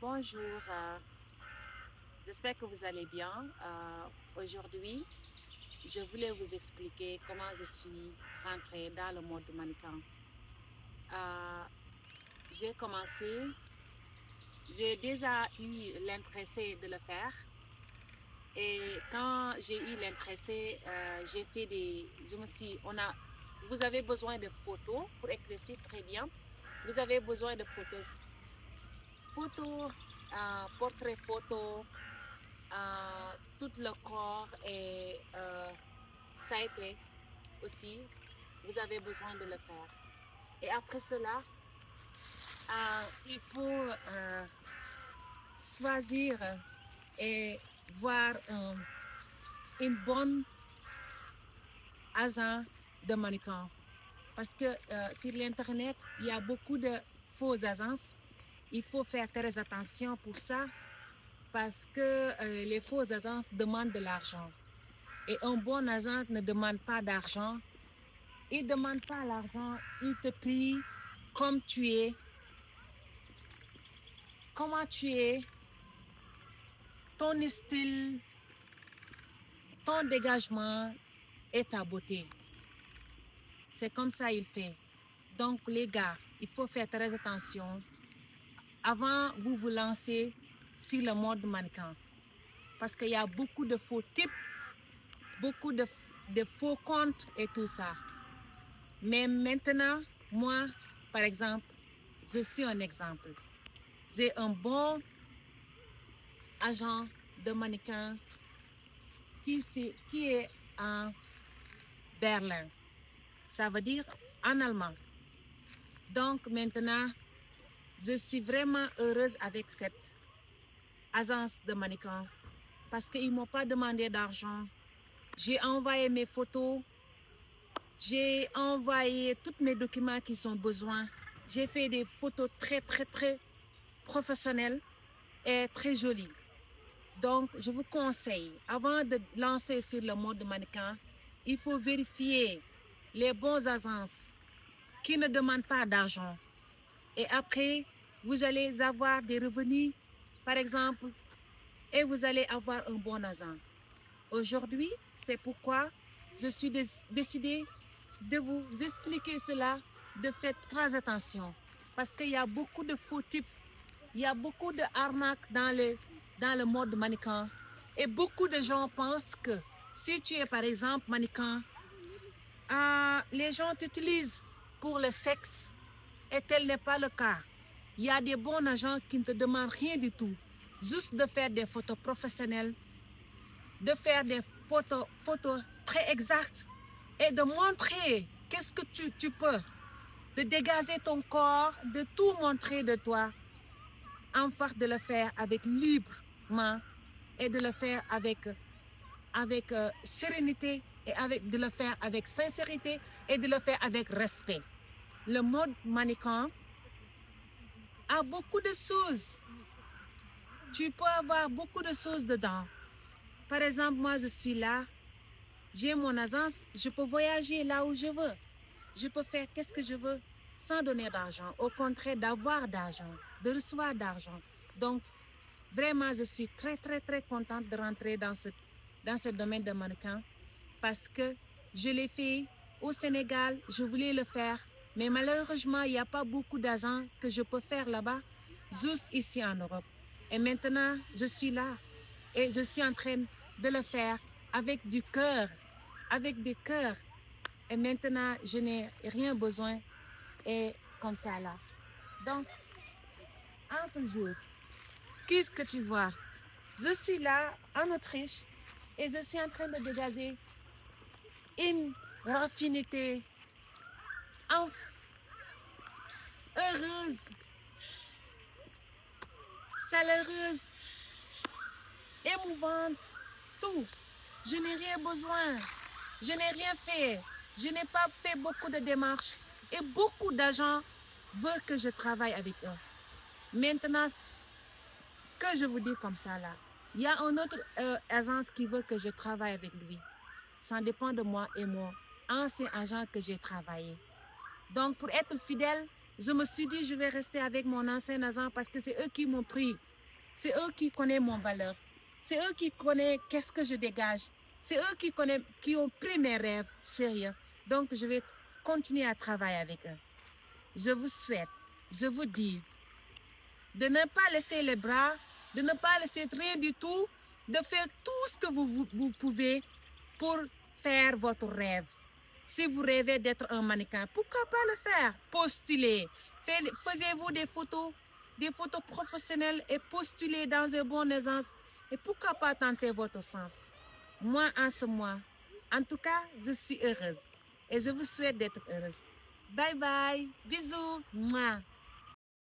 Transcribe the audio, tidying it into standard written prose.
Bonjour, j'espère que vous allez bien. Aujourd'hui, je voulais vous expliquer comment je suis rentrée dans le monde du mannequin. Euh, j'ai commencé, j'ai déjà eu l'intéressé de le faire et quand j'ai eu l'intéressé, j'ai fait je me suis, vous avez besoin de photos pour éclaircir très bien. Vous avez besoin de photos, portrait photo, tout le corps et ça a été aussi, vous avez besoin de le faire. Et après cela, il faut choisir et voir une bonne agent de mannequin. Parce que sur l'Internet, il y a beaucoup de fausses agences. Il faut faire très attention pour ça parce que les fausses agences demandent de l'argent. Et un bon agent ne demande pas d'argent. Il ne demande pas l'argent, il te prie comme tu es, comment tu es, ton style, ton dégagement et ta beauté. C'est comme ça il fait. Donc les gars, il faut faire très attention avant vous lancer sur le mode mannequin. Parce qu'il y a beaucoup de faux types, beaucoup de faux comptes et tout ça. Mais maintenant, moi, par exemple, je suis un exemple. J'ai un bon agent de mannequin qui est en Berlin. Ça veut dire en allemand. Donc maintenant, je suis vraiment heureuse avec cette agence de mannequin parce qu'ils ne m'ont pas demandé d'argent. J'ai envoyé mes photos, j'ai envoyé tous mes documents qui sont besoin. J'ai fait des photos très, très, très professionnelles et très jolies. Donc, je vous conseille, avant de lancer sur le mode mannequin, il faut vérifier les bons agences qui ne demandent pas d'argent. Et après, vous allez avoir des revenus, par exemple, et vous allez avoir un bon agent. Aujourd'hui, c'est pourquoi je suis décidée de vous expliquer cela, de faire très attention. Parce qu'il y a beaucoup de faux types, il y a beaucoup d'arnaques dans le mode mannequin. Et beaucoup de gens pensent que si tu es par exemple mannequin, les gens t'utilisent pour le sexe et tel n'est pas le cas. Il y a des bons agents qui ne te demandent rien du tout, juste de faire des photos professionnelles, de faire des photos très exactes et de montrer qu'est-ce que tu peux, de dégager ton corps, de tout montrer de toi, en fait de le faire avec librement et de le faire avec sérénité et de le faire avec sincérité et de le faire avec respect. Le mode mannequin a beaucoup de choses. Tu peux avoir beaucoup de choses dedans. Par exemple, moi, je suis là, j'ai mon agence, je peux voyager là où je veux. Je peux faire qu'est-ce que je veux sans donner d'argent. Au contraire, d'avoir d'argent, de recevoir d'argent. Donc, vraiment, je suis très, très, très contente de rentrer dans ce domaine de mannequin parce que je l'ai fait au Sénégal, je voulais le faire, mais malheureusement, il n'y a pas beaucoup d'argent que je peux faire là-bas, juste ici en Europe. Et maintenant, je suis là et je suis en train de le faire avec du cœur, avec des cœurs. Et maintenant, je n'ai rien besoin et comme ça là. Donc, en ce jour, qu'est-ce que tu vois? Je suis là en Autriche et je suis en train de dégager une raffinité heureuse, chaleureuse, émouvante, tout. Je n'ai rien besoin, je n'ai rien fait, je n'ai pas fait beaucoup de démarches et beaucoup d'agents veulent que je travaille avec eux. Maintenant, que je vous dis comme ça là, il y a une autre agence qui veut que je travaille avec lui. Ça dépend de moi et mon ancien agent que j'ai travaillé. Donc, pour être fidèle, Je me suis dit, je vais rester avec mon ancien agent parce que c'est eux qui m'ont pris. C'est eux qui connaissent mon valeur. C'est eux qui connaissent qu'est-ce que je dégage. C'est eux qui ont pris mes rêves sérieux. Donc, je vais continuer à travailler avec eux. Je vous souhaite, je vous dis, de ne pas laisser les bras, de ne pas laisser rien du tout, de faire tout ce que vous pouvez pour faire votre rêve. Si vous rêvez d'être un mannequin, pourquoi pas le faire? Postulez. Faisez-vous des photos professionnelles et postulez dans une bonne aisance. Et pourquoi pas tenter votre sens? Moi, en ce mois, en tout cas, je suis heureuse. Et je vous souhaite d'être heureuse. Bye bye. Bisous. Mouah.